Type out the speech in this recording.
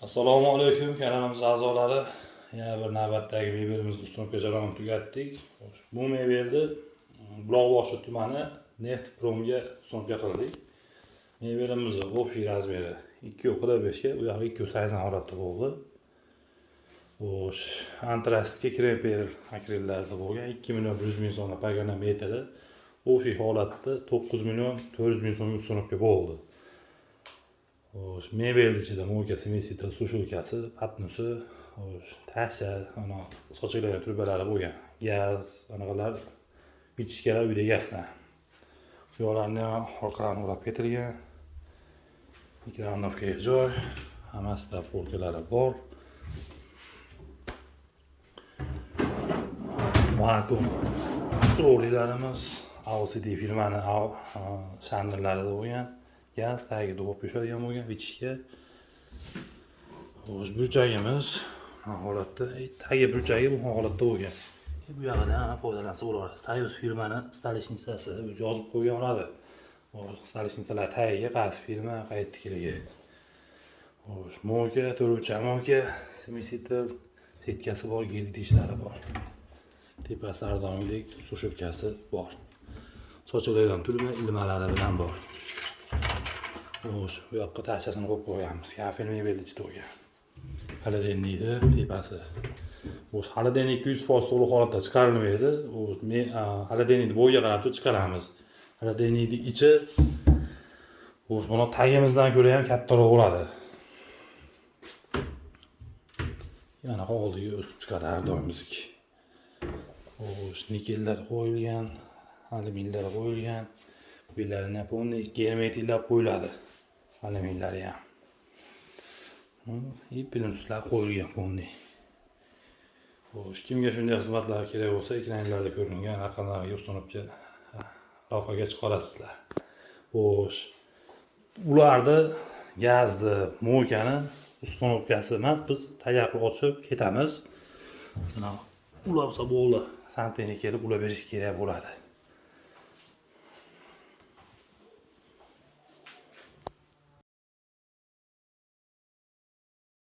Assalomu alaykum kanalimiz a'zolari. Yana bir navbatdagi mebelimizni ustunovka jarayonini tugatdik. Bu mebelni Buloqboshi tumani Neftpromga ustunovka qildik. Mebelimizni общий razmeri 2.45 ga, u yog'i 2.80 holatda bo'ldi. Xo'sh, antrastga kremper akrellarda bo'lgan 2 million 100 ming so'mga pagana metri. Общий holatda 9 million 400 ming so'mga ustunovka bo'ldi. Mebelni ichida mo'ka semitsitel sushilkasi, patnusi, tasha, ana sochiqlarning turbalari bo'lgan. Gaz, anaqalar bichishkalar uyda gazdan. Bu yoqlarni ham orqalarini urab ketilgan. Mikronovka joy, hammasida polkalari bor. Vakuum rolilarimiz LCD firmani shandillarida bo'lgan. Gaz tagida o'p yoshadigan bo'lgan bichishga. Xo'sh, burchagimiz bu holatda, tagi burchagi bu holatda bo'lgan. Bu yog'idan foydalansa bo'ladi. Soyuz firmani stolishnicasi o'zi yozib qo'ygan oladi. Stolishnisalar tagiga qaysi firma qayerdikiligi. Xo'sh, mo'ka, turuvchi mo'ka, semitsitel setkasi bor, gildi ishlari bor. Tepasi ardonlik sushilkasi bor. Sochiqlardan turma ilmalari bilan bor. Xo'sh, bu yoqqa tashasini qo'yib qo'yamiz. Kafel mebel ichida bo'lgan. Xolodilnikni tepasi. Xo'sh, xolodilnik 100% to'liq holatda chiqarilmaydi. Xolodilnikni bo'yiga qarab chiqaramiz. Xolodilnikning ichi xo'sh, buni tagimizdan ko'ra ham kattaroq bo'ladi. Yana oldiga o'sib chiqadi har doimgidek. Xo'sh, nikellar qo'yilgan, alyuminlar qo'yilgan. Bularni bunday germetiklar qo'yiladi. Alyuminlari ham. Plyuslar qo'yilgan bunday. Xo'sh, kimga shunday xizmatlar kerak bo'lsa, ekranlarda ko'ringan raqamlarga ustunovka aloqaga chiqarasizlar. Xo'sh, ularni gazni, mo'kani ustunovkasi emas, biz tayyorlab ochib ketamiz. Mana ulab bo'lsa bo'ldi. Santeniga kelib ulab berish kerak bo'ladi.